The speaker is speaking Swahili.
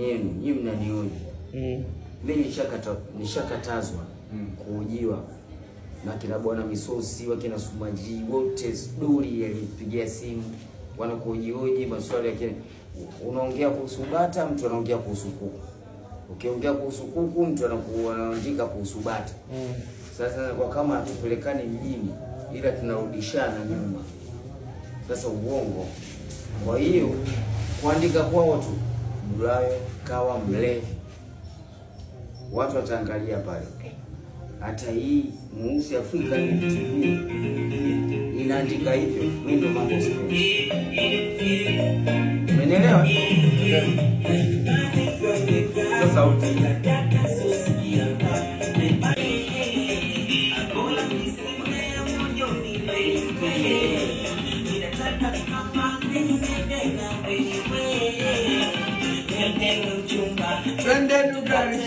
yenu, nyinyi mnanioje? Mimi nishakatazwa kuujiwa na kina bwana Misosi, wakina Sumaji, wote Duri alipigia simu wanakuhoji maswali yake. Unaongea kuhusu bata, mtu anaongea kuhusu kuku. Ukiongea kuhusu kuku, mtu anaandika kuhusu bata. Sasa kwa kama hatupelekani mjini, ila tunarudishana nyuma. Sasa uongo. Kwa hiyo kuandika kwao tu Mlayo kawa mlevi, watu wataangalia pale. Hata hii Mweusi Afrika TV inaandika hivyo, mimi ndo mambo sipendi. Umenielewa? Ndio sauti. Twende dukani.